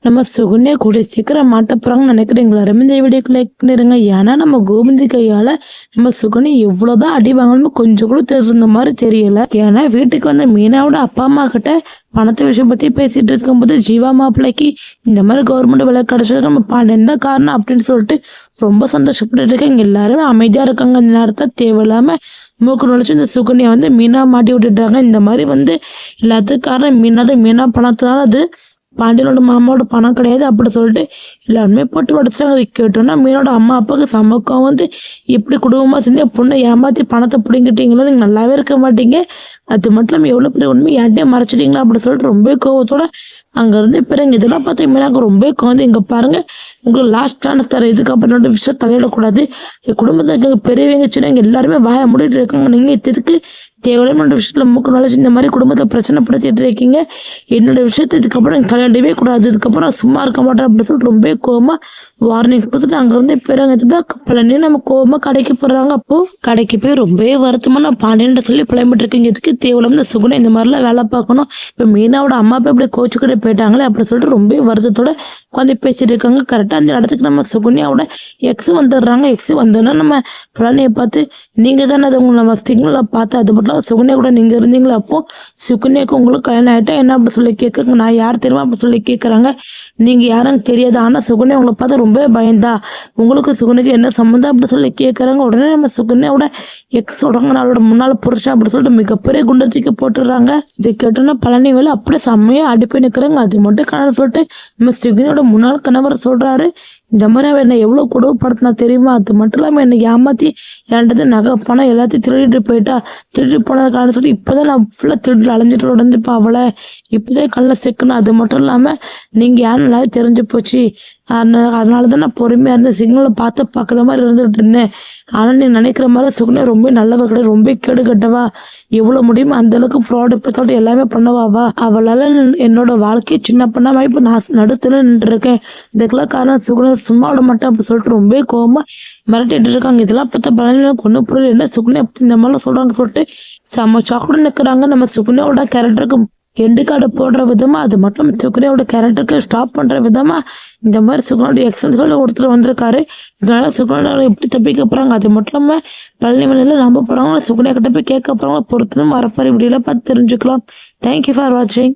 நம்ம சுகன்யா கூடிய சீக்கிரம் மாட்ட போறாங்கன்னு நினைக்கிறீங்களா? இந்த வீடியோக்கு லைக் பண்ணிருங்க. ஏன்னா நம்ம கோவிந்தி கையால நம்ம சுகன்யா எவ்வளவுதான் அடி வாங்கணும்னு கொஞ்சம் கூட தெரிந்த மாதிரி தெரியல. ஏன்னா வீட்டுக்கு வந்து மீனாவோட அப்பா அம்மா கிட்ட பணத்தை விஷயம் பத்தி பேசிட்டு இருக்கும்போது ஜீவா மாப்பிள்ளைக்கு இந்த மாதிரி கவர்மெண்ட் வேலை கிடைச்சது நம்ம பாண்டியன் தான் காரணம் அப்படின்னு சொல்லிட்டு ரொம்ப சந்தோஷப்பட்டு இருக்காங்க. எல்லாருமே அமைதியா இருக்காங்க. இந்த நேரத்தை தேவையில்லாம மூக்கு நுழைச்சு இந்த சுகன்யா வந்து மீனா மாட்டி விட்டுட்டாங்க. இந்த மாதிரி வந்து எல்லாத்துக்கும் காரணம் மீனா பணத்தினால அது பாண்டியனோட மாமாவோட பணம் கிடையாது அப்படி சொல்லிட்டு எல்லாருமே போட்டு உடச்சாங்க. அதை கேட்டோன்னா மீனோட அம்மா அப்பாவுக்கு சமக்கம் வந்து இப்படி குடும்பமாக செஞ்சு பொண்ணை ஏமாற்றி பணத்தை பிடிங்கிட்டீங்களோ நீங்கள் நல்லாவே இருக்க மாட்டீங்க, அது மட்டும் இல்லாமல் எவ்வளோ பெரிய உண்மை என்கிட்டே மறைச்சிட்டீங்களா அப்படி சொல்லிட்டு ரொம்ப கோவத்தோட அங்கேருந்து பிறகு இதெல்லாம் பார்த்து மீனாக்கு ரொம்ப கோவம். இங்கே பாருங்க, உங்களுக்கு லாஸ்ட் சான்ஸ் தர, இதுக்கப்புறம் என்னோட விஷயம் தலையிடக்கூடாது. என் குடும்பத்துக்கு பெரியவங்க சின்னவங்க எல்லாருமே வாய மூடிட்டு இருக்காங்க. நீங்கள் இதுக்கு தேவையான விஷயத்துல மூக்கு நுழைச்சு இந்த மாதிரி குடும்பத்தை பிரச்சனைப்படுத்திட்டு இருக்கீங்க. என்னோட விஷயத்த இதுக்கப்புறம் தலையிடவே கூடாது, இதுக்கப்புறம் சும்மா இருக்க மாட்டேன் அப்படின்னு சொல்லிட்டு ரொம்ப கோவமா வார்னிங் கொடுத்துட்டு அங்கிருந்து பிறகு பழனி நம்ம கோவமா கடைக்கு போடுறாங்க. அப்போ கடைக்கு போய் ரொம்பவே வருத்தமா நான் பாண்டியன் சொல்லி புலம்பிட்டு இருக்கீங்க. இதுக்கு தேவையில்லாம இந்த சுகுணம் இந்த மாதிரிலாம் வேலை பார்க்கணும். இப்போ மீனாவோட அம்மா அப்பா இப்படி கோச்சுக்கிட்டே போயிட்டாங்களே அப்படி சொல்லிட்டு ரொம்ப வருத்தத்தோட உட்காந்து பேசிட்டு இருக்காங்க. கரெக்டாக அந்த இடத்துக்கு நம்ம சுகுனியாவோட எக்ஸ் வந்துடுறாங்க. எக்ஸ் வந்தோன்னா நம்ம பழனியை பார்த்து நீங்கள் தானே அது உங்களை நம்ம சிக்னலை பார்த்து அது மட்டும் சுகன்யா கூட நீங்கள் இருந்தீங்களா? அப்போ சுகன்யாவுக்கு உங்களுக்கு கல்யாணம் ஆகிட்டா என்ன அப்படி சொல்லி கேட்குறாங்க. நான் யார் தெரியுமா அப்படி சொல்லி கேட்குறாங்க. நீங்கள் யாரும் தெரியாது, ஆனால் சுகன்யா உங்களை பார்த்து ரொம்ப பயந்தா, உங்களுக்கு சுகனுக்கு என்ன சம்மந்தம் அப்படி சொல்லி கேட்குறாங்க. உடனே நம்ம சுகன்யாவோட எக்ஸ் சொல்கிறாங்க, நாளோட முன்னாள் புருஷன் அப்படி சொல்லிட்டு மிகப்பெரிய குண்டத்துக்கு போட்டுடுறாங்க. இதை கேட்டோன்னா பழனி வேலை அப்படியே செம்மையாக அடிப்பை நிற்கிறாங்க. அது மட்டும் கணவர் சொல்லிட்டு நம்ம சுகன்யாவோட முன்னாள் கணவர் சொல்கிறாரு, இந்த மாதிரி அவன் என்னை எவ்வளோ கொடுமைப்படுத்தினா தெரியுமா, அது மட்டும் இல்லாமல் என்னை ஏமாற்றி என்கிட்ட நகை பணம் எல்லாத்தையும் திருடிட்டு போயிட்டா, திருடி போனதுக்கான சொல்லி இப்போதான் நான் ஃபுல்லாக திருடி அலைஞ்சிட்டு உடந்துப்பா அவளை இப்போதான் கல்லில் சிக்கணும். அது மட்டும் இல்லாமல் நீங்கள் யாரும் நல்லாவே தெரிஞ்சு போச்சு, அதனால தான் நான் பொறுமையாக இருந்தேன், சிக்னலை பார்க்குற மாதிரி இருந்துகிட்டு இருந்தேன். ஆனால் நீ நினைக்கிற மாதிரி சுகுணா ரொம்ப நல்லவ கிடையாது, ரொம்ப கேடு கட்டவா, எவ்வளோ முடியுமோ அந்த அளவுக்கு ஃப்ராட் இப்போ எல்லாமே பண்ணவாவா, அவளால் என்னோட வாழ்க்கையை சின்ன பண்ணாமல் இப்போ நான் நடுத்துல நின்றுருக்கேன். இதுக்கெல்லாம் காரணம் சுகுணா சும்மா விட மாட்டேன் அப்படி சொல்லிட்டு ரொம்ப கோவமாக மிரட்டிட்டு இருக்காங்க. இதெல்லாம் பார்த்தா பழனியில் கொண்டு போகிறது என்ன சுகுணா இந்த மாதிரிலாம் சொல்கிறாங்க சொல்லிட்டு செம்ம சாக்குடன் நிற்கிறாங்க. நம்ம சுகுணாவோட கேரக்டருக்கு எண்டு கார்டு போடுற விதமாக, அது மட்டும் சுகுனியாவோட கேரக்டருக்கு ஸ்டாப் பண்ணுற விதமாக இந்த மாதிரி சுகுனோட எக்ஸன்ஸோட ஒருத்தர் வந்திருக்காரு. இதனால சுகுனியாவில் எப்படி தப்பிக்க போகிறாங்க, அது மட்டும் இல்லாமல் பழனி மலையில் நம்ப போகிறாங்க, சுகுனியா கிட்ட போய் கேட்க போகிறாங்க, பொறுத்தனும் வரப்போகிற இப்படியெல்லாம் பார்த்து தெரிஞ்சுக்கலாம். தேங்க்யூ ஃபார் வாட்சிங்.